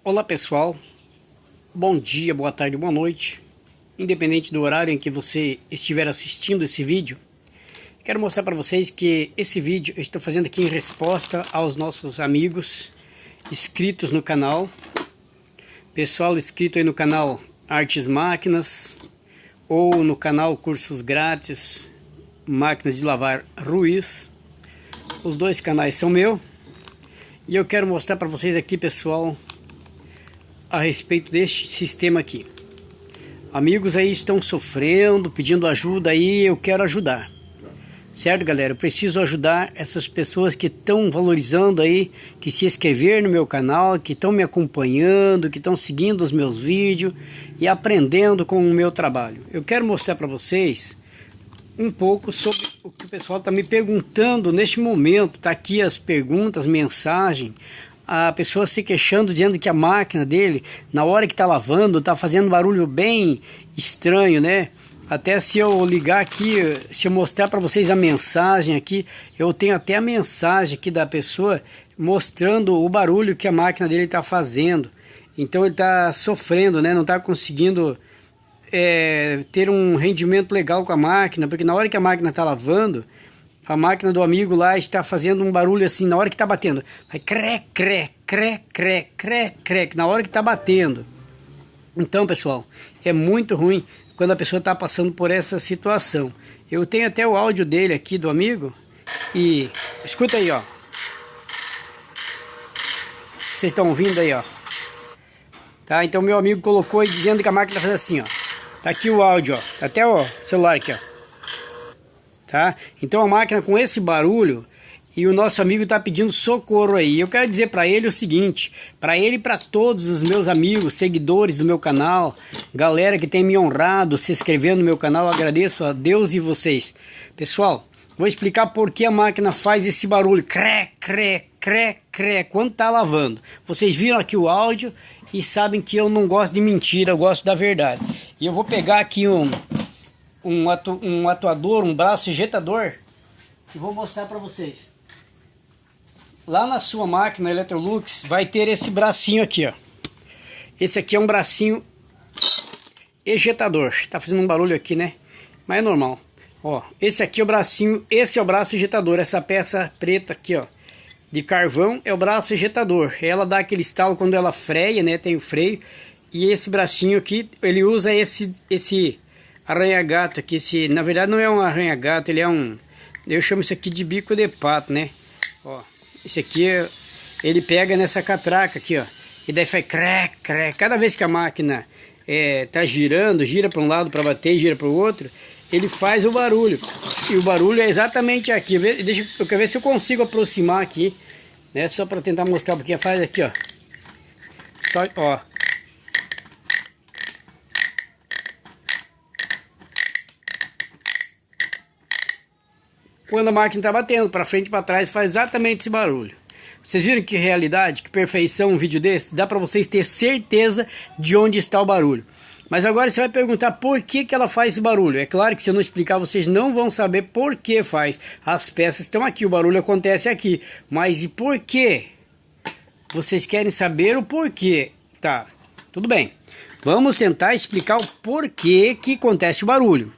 Olá pessoal, bom dia, boa tarde, boa noite. Independente do horário em que você estiver assistindo esse vídeo, quero mostrar para vocês que esse vídeo eu estou fazendo aqui em resposta aos nossos amigos inscritos no canal. Pessoal inscrito aí no canal Artes Máquinas ou no canal Cursos Grátis Máquinas de Lavar Ruiz. Os dois canais são meus. E eu quero mostrar para vocês aqui, pessoal, a respeito deste sistema aqui. Amigos aí estão sofrendo, pedindo ajuda aí, eu quero ajudar. Certo, galera? Eu preciso ajudar essas pessoas que estão valorizando aí, que se inscreveram no meu canal, que estão me acompanhando, que estão seguindo os meus vídeos e aprendendo com o meu trabalho. Eu quero mostrar para vocês um pouco sobre o que o pessoal está me perguntando neste momento. Tá aqui as perguntas, mensagens, a pessoa se queixando, dizendo que a máquina dele, na hora que está lavando, está fazendo um barulho bem estranho, né? Até se eu ligar aqui, se eu mostrar para vocês a mensagem aqui, eu tenho até a mensagem aqui da pessoa mostrando o barulho que a máquina dele está fazendo. Então ele está sofrendo, né? Não está conseguindo ter um rendimento legal com a máquina, porque na hora que a máquina está lavando, a máquina do amigo lá está fazendo um barulho assim, na hora que está batendo, vai crec, crec, crec, crec, crec, crec, na hora que está batendo. Então, pessoal, é muito ruim quando a pessoa está passando por essa situação. Eu tenho até o áudio dele aqui, do amigo, e escuta aí, ó. Vocês estão ouvindo aí, ó. Tá? Então meu amigo colocou aí dizendo que a máquina faz assim, ó. Tá aqui o áudio, ó. Tá até o celular aqui, ó. Tá? Então a máquina com esse barulho, e o nosso amigo está pedindo socorro aí. Eu quero dizer para ele o seguinte, para ele e para todos os meus amigos, seguidores do meu canal, galera que tem me honrado, se inscrevendo no meu canal, eu agradeço a Deus e vocês. Pessoal, vou explicar por que a máquina faz esse barulho, crec, crec, crec, crec, quando está lavando. Vocês viram aqui o áudio e sabem que eu não gosto de mentira, eu gosto da verdade. E eu vou pegar aqui um atuador, um braço injetador, e vou mostrar para vocês. Lá na sua máquina Electrolux vai ter esse bracinho aqui, ó. Esse aqui é um bracinho ejetador. Tá fazendo um barulho aqui, né? Mas é normal. Ó, esse aqui é o bracinho, esse é o braço ejetador. Essa peça preta aqui, ó, de carvão, é o braço ejetador. Ela dá aquele estalo quando ela freia, né? Tem o freio. E esse bracinho aqui, ele usa esse arranha-gato aqui. Na verdade não é um arranha-gato, ele é um... Eu chamo isso aqui de bico de pato, né? Ó, esse aqui, ele pega nessa catraca aqui, ó. E daí faz crec, crec. Cada vez que a máquina tá girando, gira para um lado para bater e gira para o outro, ele faz o barulho. E o barulho é exatamente aqui. Eu quero ver se eu consigo aproximar aqui, né? Só para tentar mostrar, porque faz aqui, ó. Só, ó. Quando a máquina está batendo para frente e para trás, faz exatamente esse barulho. Vocês viram que realidade, que perfeição um vídeo desse? Dá para vocês ter certeza de onde está o barulho. Mas agora você vai perguntar por que ela faz esse barulho. É claro que se eu não explicar, vocês não vão saber por que faz. As peças estão aqui, o barulho acontece aqui. Mas e por quê? Vocês querem saber o porquê. Tá, tudo bem. Vamos tentar explicar o porquê que acontece o barulho.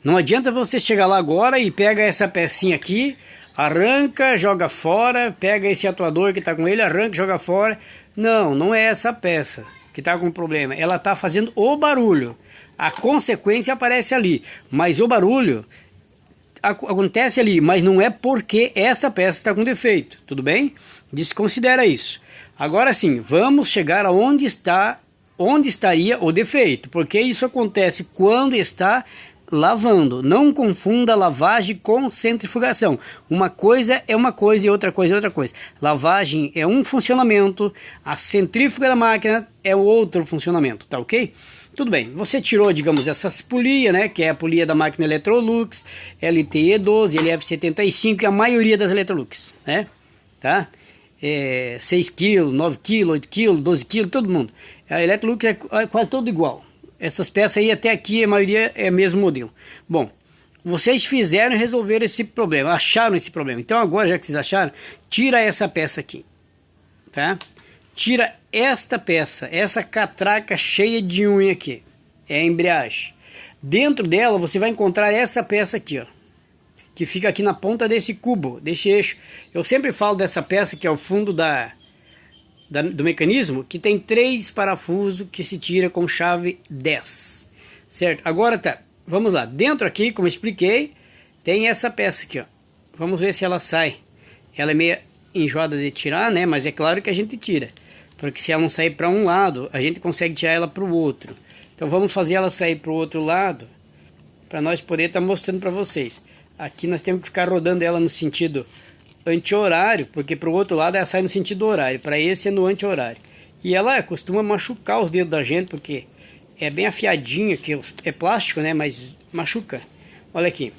Não adianta você chegar lá agora e pega essa pecinha aqui, arranca, joga fora, pega esse atuador que está com ele, arranca, joga fora. Não, não é essa peça que está com problema. Ela está fazendo o barulho. A consequência aparece ali, mas o barulho acontece ali, mas não é porque essa peça está com defeito, tudo bem? Desconsidera isso. Agora sim, vamos chegar aonde estaria o defeito, porque isso acontece quando está lavando. Não confunda lavagem com centrifugação. Uma coisa é uma coisa e outra coisa é outra coisa. Lavagem é um funcionamento, a centrífuga da máquina é o outro funcionamento, tá ok? Tudo bem, você tirou, digamos, essas polias, né, que é a polia da máquina Electrolux, LTE12, LF75, e a maioria das Electrolux, né, tá? 6 kg, 9 kg, 8 kg, 12 kg, todo mundo. A Electrolux é quase todo igual. Essas peças aí até aqui, a maioria é o mesmo modelo. Bom, vocês fizeram e resolveram esse problema, acharam esse problema. Então agora, já que vocês acharam, tira essa peça aqui, tá? tira esta peça, essa catraca cheia de unha aqui, é a embreagem. Dentro dela você vai encontrar essa peça aqui, ó, que fica aqui na ponta desse cubo, desse eixo. Eu sempre falo dessa peça que é o fundo do mecanismo, que tem 3 parafusos que se tira com chave 10, certo? Agora tá, vamos lá, dentro aqui, como eu expliquei, tem essa peça aqui, ó. Vamos ver se ela sai. Ela é meio enjoada de tirar, né? Mas é claro que a gente tira, porque se ela não sair para um lado, a gente consegue tirar ela para o outro. Então vamos fazer ela sair para o outro lado, para nós poder estar mostrando para vocês. Aqui nós temos que ficar rodando ela no sentido anti-horário, porque para o outro lado ela sai no sentido horário, para esse é no anti-horário. E ela costuma machucar os dedos da gente, porque é bem afiadinha, que é plástico, né? Mas machuca. Olha aqui.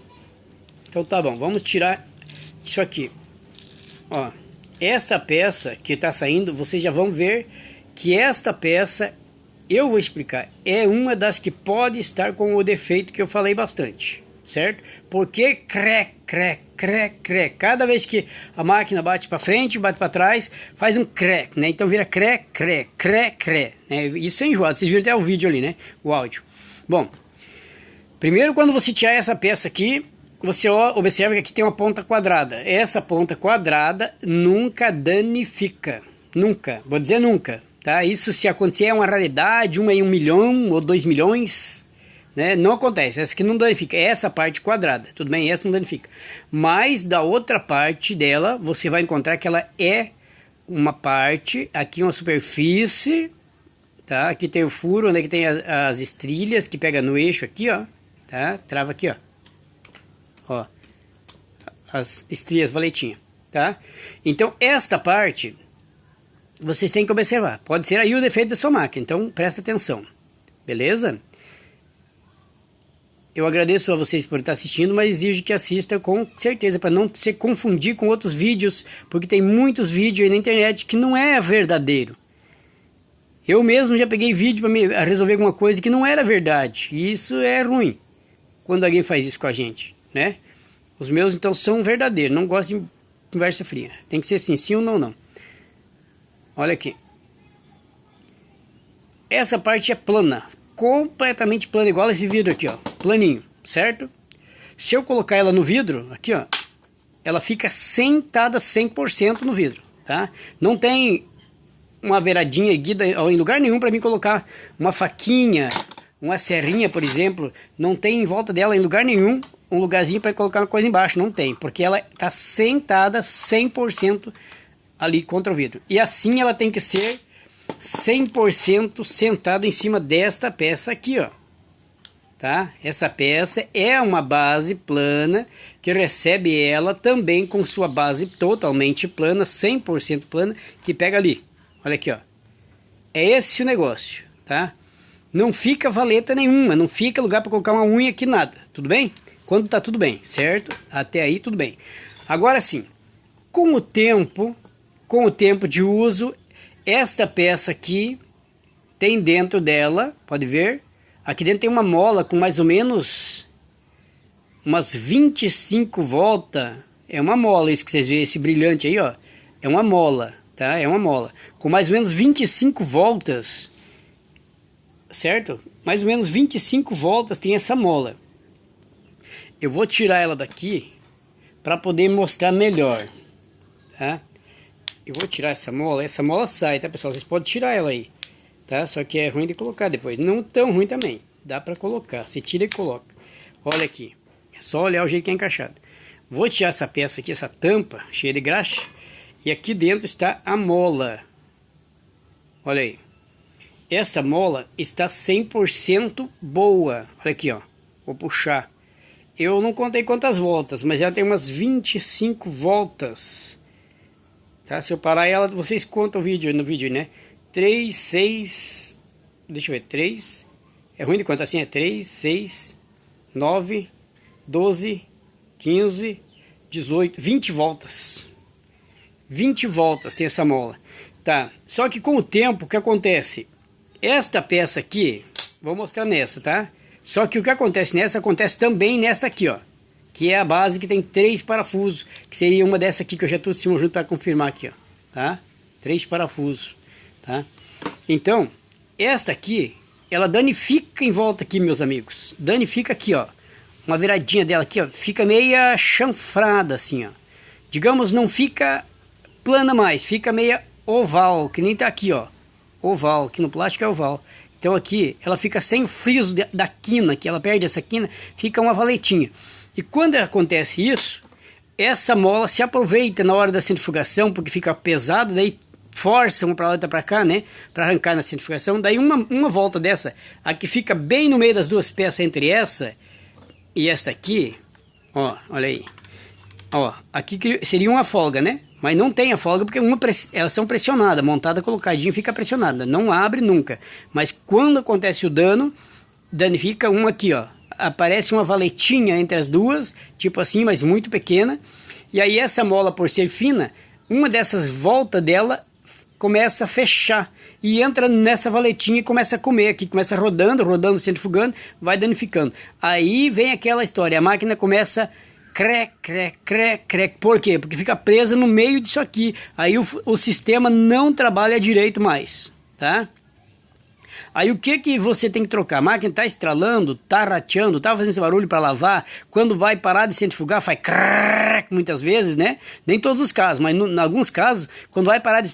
Então tá bom, vamos tirar isso aqui. Ó, essa peça que está saindo, vocês já vão ver que esta peça, eu vou explicar, é uma das que pode estar com o defeito que eu falei bastante, certo? Porque crec, crec, crec, crec. Cada vez que a máquina bate para frente, bate para trás, faz um crec, né? Então vira crec, crec, crec, crec, né? Isso é enjoado, vocês viram até o vídeo ali, né? O áudio. Bom, primeiro quando você tirar essa peça aqui, você observa que aqui tem uma ponta quadrada. Essa ponta quadrada nunca danifica. Nunca. Vou dizer nunca. Tá? Isso se acontecer é uma raridade, uma em 1 milhão ou 2 milhões. Né? Não acontece. Essa aqui não danifica. É essa parte quadrada. Tudo bem? Essa não danifica. Mas da outra parte dela, você vai encontrar que ela é uma parte, aqui uma superfície. Tá? Aqui tem o furo, onde tem as estrilhas que pega no eixo aqui, ó. Tá? Trava aqui, ó. Ó, as estrias valetinha, tá? Então esta parte vocês têm que observar. Pode ser aí o defeito da sua máquina, então presta atenção, beleza? Eu agradeço a vocês por estar assistindo, mas exijo que assista com certeza, para não se confundir com outros vídeos, porque tem muitos vídeos aí na internet que não é verdadeiro. Eu mesmo já peguei vídeo para resolver alguma coisa que não era verdade, e isso é ruim quando alguém faz isso com a gente, né? Os meus então são verdadeiros, não gosto de conversa fria. Tem que ser assim, sim ou não, não. Olha aqui. Essa parte é plana, completamente plana, igual esse vidro aqui, ó, planinho, certo? Se eu colocar ela no vidro, aqui, ó, ela fica sentada 100% no vidro, tá? Não tem uma beiradinha erguida em lugar nenhum para mim colocar uma faquinha, uma serrinha, por exemplo, não tem em volta dela em lugar nenhum um lugarzinho para colocar uma coisa embaixo, não tem, porque ela está sentada 100% ali contra o vidro. E assim ela tem que ser 100% sentada em cima desta peça aqui, ó. Tá? Essa peça é uma base plana que recebe ela também com sua base totalmente plana, 100% plana, que pega ali. Olha aqui, ó. É esse o negócio, tá? Não fica valeta nenhuma, não fica lugar para colocar uma unha aqui, nada. Tudo bem? Quando tá tudo bem, certo? Até aí tudo bem. Agora sim, com o tempo de uso, esta peça aqui tem dentro dela, pode ver, aqui dentro tem uma mola com mais ou menos umas 25 voltas. É uma mola, isso que vocês veem, esse brilhante aí, ó. É uma mola, tá? É uma mola. Com mais ou menos 25 voltas, certo? Mais ou menos 25 voltas tem essa mola. Eu vou tirar ela daqui para poder mostrar melhor, tá? Eu vou tirar essa mola sai, tá, pessoal? Vocês podem tirar ela aí, tá? Só que é ruim de colocar depois. Não tão ruim também, dá para colocar. Você tira e coloca. Olha aqui, é só olhar o jeito que é encaixado. Vou tirar essa peça aqui, essa tampa cheia de graxa, e aqui dentro está a mola. Olha aí. Essa mola está 100% boa. Olha aqui, ó. Vou puxar. Eu não contei quantas voltas, mas ela tem umas 25 voltas. Tá? Se eu parar ela, vocês contam no vídeo, né? 3, 6... Deixa eu ver, 3... É ruim de contar assim, é 3, 6, 9, 12, 15, 18, 20 voltas. 20 voltas tem essa mola. Tá? Só que com o tempo, o que acontece? Esta peça aqui, vou mostrar nessa, tá? Só que o que acontece nessa, acontece também nesta aqui, ó. Que é a base que tem 3 parafusos. Que seria uma dessa aqui que eu já estou junto para confirmar aqui, ó. Tá? 3 parafusos. tá? Então, esta aqui, ela danifica em volta aqui, meus amigos. Danifica aqui, ó. Uma viradinha dela aqui, ó, fica meia chanfrada assim, ó. Digamos, não fica plana mais, fica meia oval, que nem tá aqui, ó. Oval, aqui no plástico é oval. Então aqui, ela fica sem o friso da quina, que ela perde essa quina, fica uma valetinha. E quando acontece isso, essa mola se aproveita na hora da centrifugação, porque fica pesada, daí força uma para lá e outra para cá, né? Para arrancar na centrifugação. Daí uma volta dessa, a que fica bem no meio das duas peças, entre essa e esta aqui, ó, olha aí. Ó, aqui seria uma folga, né? Mas não tem a folga porque elas são pressionadas, montada, colocadinha, fica pressionada. Não abre nunca. Mas quando acontece o dano, danifica uma aqui, ó. Aparece uma valetinha entre as duas, tipo assim, mas muito pequena. E aí essa mola, por ser fina, uma dessas voltas dela começa a fechar. E entra nessa valetinha e começa a comer aqui. Começa rodando, rodando, centrifugando, vai danificando. Aí vem aquela história, a máquina começa crec, crec, crec, crec. Por quê? Porque fica presa no meio disso aqui. Aí o sistema não trabalha direito mais, tá? Aí o que você tem que trocar? A máquina está estralando, está rateando, está fazendo esse barulho para lavar. Quando vai parar de centrifugar, faz crec, muitas vezes, né? Nem todos os casos, mas em alguns casos, quando vai parar de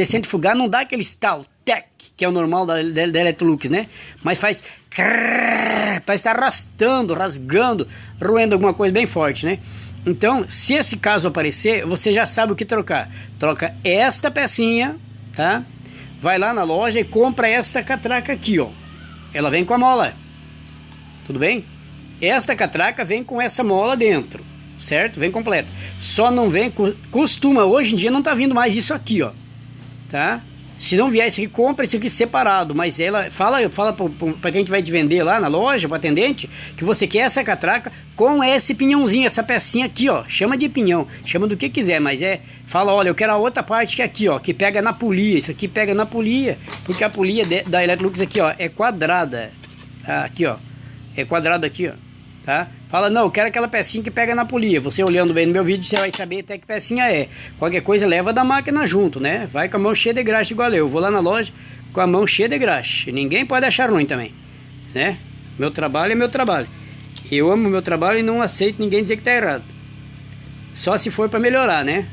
centrifugar, não dá aquele estalo, tec, que é o normal da Electrolux, né? Mas faz crec, parece estar arrastando, rasgando, roendo alguma coisa bem forte, né? Então, se esse caso aparecer, você já sabe o que trocar. Troca esta pecinha, tá? Vai lá na loja e compra esta catraca aqui, ó. Ela vem com a mola. Tudo bem? Esta catraca vem com essa mola dentro, certo? Vem completa. Só não vem, costuma, hoje em dia não tá vindo mais isso aqui, ó. Tá? Se não vier isso aqui, compra isso aqui separado. Mas ela fala para quem a gente vai te vender lá na loja, para atendente, que você quer essa catraca com esse pinhãozinho, essa pecinha aqui, ó. Chama de pinhão, chama do que quiser, mas fala, olha, eu quero a outra parte que é aqui, ó, que pega na polia. Isso aqui pega na polia, porque a polia da Electrolux aqui, ó, é quadrada. Tá? Aqui, ó, é quadrado aqui, ó, tá? Fala, não, eu quero aquela pecinha que pega na polia. Você olhando bem no meu vídeo, você vai saber até que pecinha é. Qualquer coisa, leva da máquina junto, né? Vai com a mão cheia de graxa igual eu. Vou lá na loja com a mão cheia de graxa. Ninguém pode achar ruim também, né? Meu trabalho é meu trabalho. Eu amo meu trabalho e não aceito ninguém dizer que tá errado. Só se for para melhorar, né?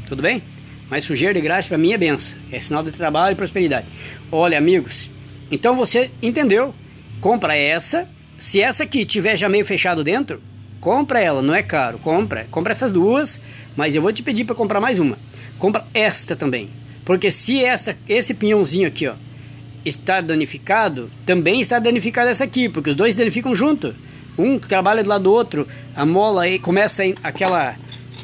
Tudo bem? Mas sujeira de graxa para mim é benção. É sinal de trabalho e prosperidade. Olha, amigos, então você entendeu. Compra essa. Se essa aqui tiver já meio fechado dentro, compra ela, não é caro. Compra essas duas, mas eu vou te pedir para comprar mais uma. Compra esta também. Porque se esse pinhãozinho aqui, ó, está danificado, também está danificada essa aqui, porque os dois danificam junto. Um trabalha do lado do outro, a mola aí começa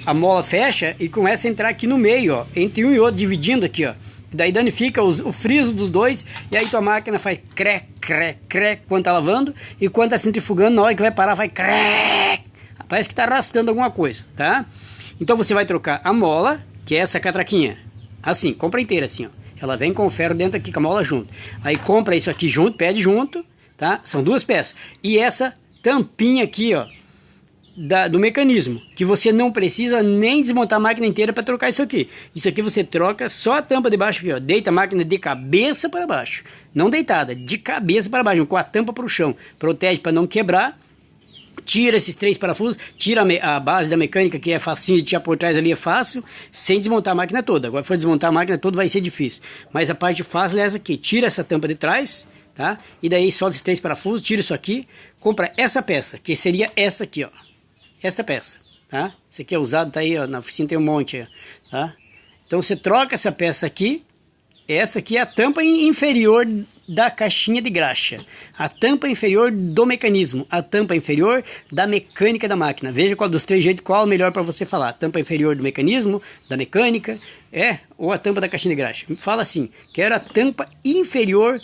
a mola fecha e começa a entrar aqui no meio, ó, entre um e outro, dividindo aqui, ó. Daí danifica o friso dos dois, e aí tua máquina faz crec, crec, crec quando tá lavando, e quando tá centrifugando, na hora que vai parar, vai crec. Parece que tá arrastando alguma coisa, tá? Então você vai trocar a mola, que é essa catraquinha, assim, compra inteira assim, ó. Ela vem com o ferro dentro aqui, com a mola junto. Aí compra isso aqui junto, pede junto, tá? São duas peças. E essa tampinha aqui, ó, do mecanismo, que você não precisa nem desmontar a máquina inteira para trocar isso aqui. Isso aqui você troca só a tampa de baixo aqui, ó. Deita a máquina de cabeça para baixo, não deitada, de cabeça para baixo, com a tampa para o chão. Protege para não quebrar. Tira esses 3 parafusos, tira a base da mecânica, que é facinho de tirar por trás ali, é fácil, sem desmontar a máquina toda. Agora, se for desmontar a máquina toda, vai ser difícil. Mas a parte fácil é essa aqui. Tira essa tampa de trás, tá? E daí solta esses 3 parafusos, tira isso aqui, compra essa peça, que seria essa aqui, ó. Essa peça, tá? Esse aqui é usado, tá aí, ó, na oficina tem um monte aí, tá? Então você troca essa peça aqui. Essa aqui é a tampa inferior da caixinha de graxa, a tampa inferior do mecanismo, a tampa inferior da mecânica da máquina. Veja qual dos 3 jeitos, qual é o melhor para você falar. A tampa inferior do mecanismo, da mecânica, ou a tampa da caixinha de graxa. Fala assim, quero a tampa inferior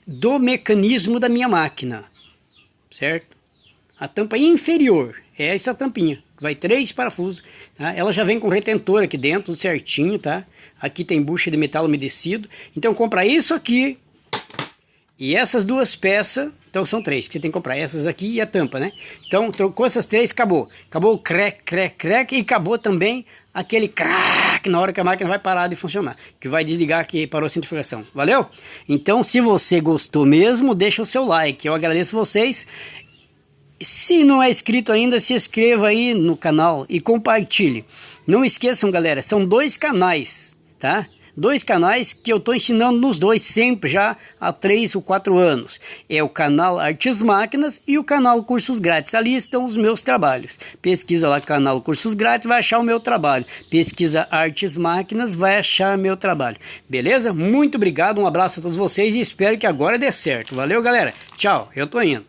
do mecanismo da minha máquina, certo? A tampa inferior, é essa tampinha, vai 3 parafusos, tá? Ela já vem com retentor aqui dentro, tudo certinho, tá? Aqui tem bucha de metal umedecido. Então compra isso aqui e essas duas peças. Então são 3 que você tem que comprar, essas aqui e a tampa, né? Então trocou essas 3, acabou. Acabou o crec, crec, crec, e acabou também aquele crack tac, na hora que a máquina vai parar de funcionar, que vai desligar que parou a centrifugação. Valeu? Então, se você gostou mesmo, deixa o seu like. Eu agradeço vocês. Se não é inscrito ainda, se inscreva aí no canal e compartilhe. Não esqueçam, galera, são 2 canais, tá? 2 canais que eu estou ensinando nos dois sempre já há 3 ou 4 anos. É o canal Artes Máquinas e o canal Cursos Grátis. Ali estão os meus trabalhos. Pesquisa lá canal Cursos Grátis, vai achar o meu trabalho. Pesquisa Artes Máquinas, vai achar meu trabalho. Beleza? Muito obrigado, um abraço a todos vocês e espero que agora dê certo. Valeu, galera. Tchau, eu tô indo.